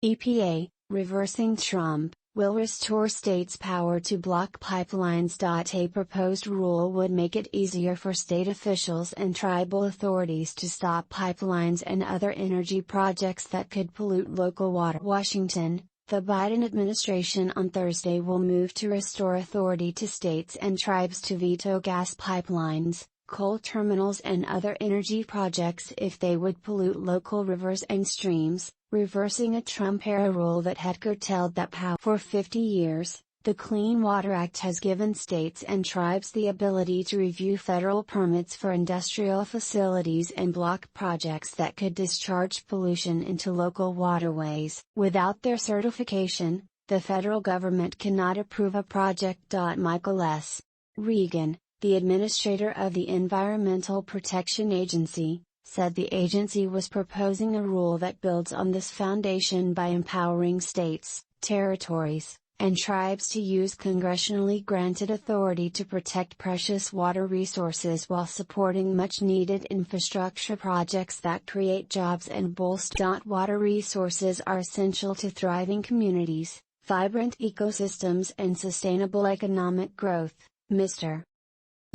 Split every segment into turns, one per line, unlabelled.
EPA, reversing Trump, will restore states' power to block pipelines. A proposed rule would make it easier for state officials and tribal authorities to stop pipelines and other energy projects that could pollute local water. Washington, the Biden administration on Thursday will move to restore authority to states and tribes to veto gas pipelines, coal terminals and other energy projects if they would pollute local rivers and streams, reversing a Trump-era rule that had curtailed that power. For 50 years, the Clean Water Act has given states and tribes the ability to review federal permits for industrial facilities and block projects that could discharge pollution into local waterways. Without their certification, the federal government cannot approve a project. Michael S. Regan, the administrator of the Environmental Protection Agency, said the agency was proposing a rule that builds on this foundation by empowering states, territories, and tribes to use congressionally granted authority to protect precious water resources while supporting much-needed infrastructure projects that create jobs and bolster. Water resources are essential to thriving communities, vibrant ecosystems and sustainable economic growth, Mr.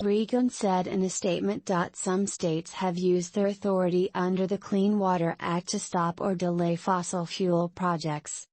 Regan said in a statement. Some states have used their authority under the Clean Water Act to stop or delay fossil fuel projects.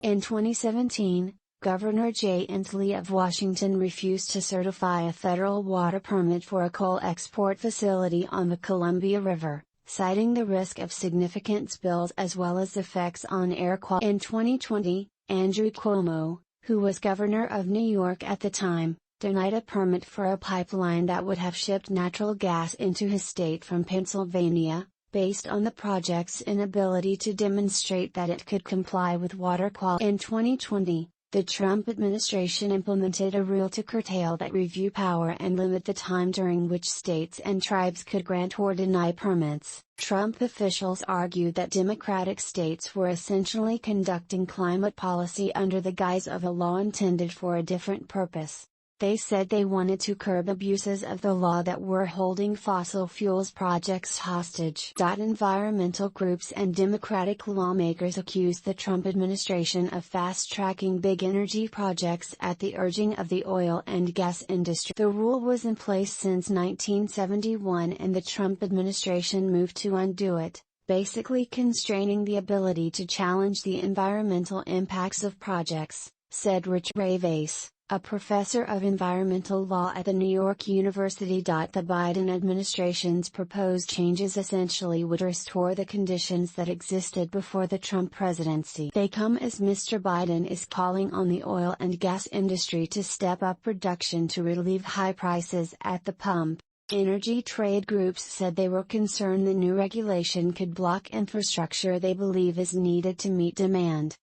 In 2017, Governor Jay Inslee of Washington refused to certify a federal water permit for a coal export facility on the Columbia River, citing the risk of significant spills as well as effects on air quality. In 2020, Andrew Cuomo, who was governor of New York at the time, denied a permit for a pipeline that would have shipped natural gas into his state from Pennsylvania, based on the project's inability to demonstrate that it could comply with water quality. In 2020, the Trump administration implemented a rule to curtail that review power and limit the time during which states and tribes could grant or deny permits. Trump officials argued that Democratic states were essentially conducting climate policy under the guise of a law intended for a different purpose. They said they wanted to curb abuses of the law that were holding fossil fuels projects hostage. Environmental groups and Democratic lawmakers accused the Trump administration of fast-tracking big energy projects at the urging of the oil and gas industry. The rule was in place since 1971 and the Trump administration moved to undo it, basically constraining the ability to challenge the environmental impacts of projects, said Rich Raves, a professor of environmental law at the New York University. The Biden administration's proposed changes essentially would restore the conditions that existed before the Trump presidency. They come as Mr. Biden is calling on the oil and gas industry to step up production to relieve high prices at the pump. Energy trade groups said they were concerned the new regulation could block infrastructure they believe is needed to meet demand.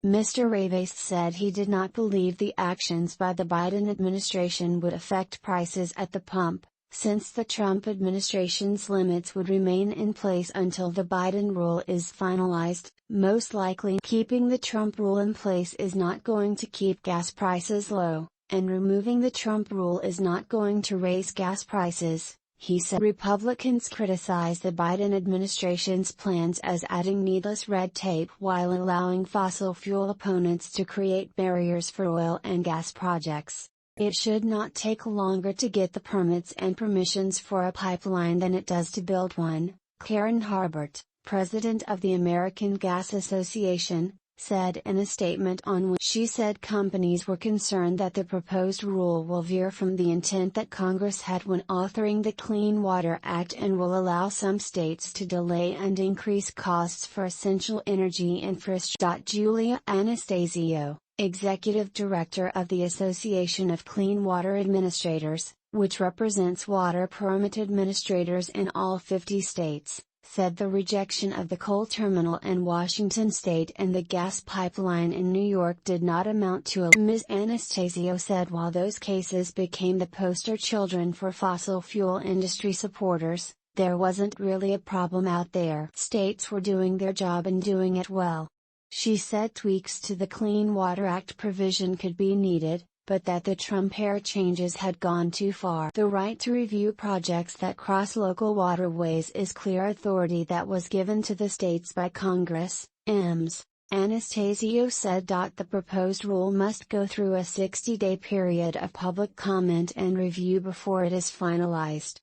Mr. Raves said he did not believe the actions by the Biden administration would affect prices at the pump, since the Trump administration's limits would remain in place until the Biden rule is finalized. Most likely, keeping the Trump rule in place is not going to keep gas prices low, and removing the Trump rule is not going to raise gas prices, he said. Republicans criticized the Biden administration's plans as adding needless red tape while allowing fossil fuel opponents to create barriers for oil and gas projects. It should not take longer to get the permits and permissions for a pipeline than it does to build one, Karen Harbert, president of the American Gas Association, said in a statement on Wednesday. She said companies were concerned that the proposed rule will veer from the intent that Congress had when authoring the Clean Water Act and will allow some states to delay and increase costs for essential energy infrastructure. Julia Anastasio, executive director of the Association of Clean Water Administrators, which represents water permit administrators in all 50 states, said the rejection of the coal terminal in Washington state and the gas pipeline in New York did not amount to a. Ms. Anastasio said while those cases became the poster children for fossil fuel industry supporters, there wasn't really a problem out there. States were doing their job and doing it well. She said tweaks to the Clean Water Act provision could be needed, but that the Trump-era changes had gone too far. The right to review projects that cross local waterways is clear authority that was given to the states by Congress, EMS. Anastasio said. The proposed rule must go through a 60-day period of public comment and review before it is finalized.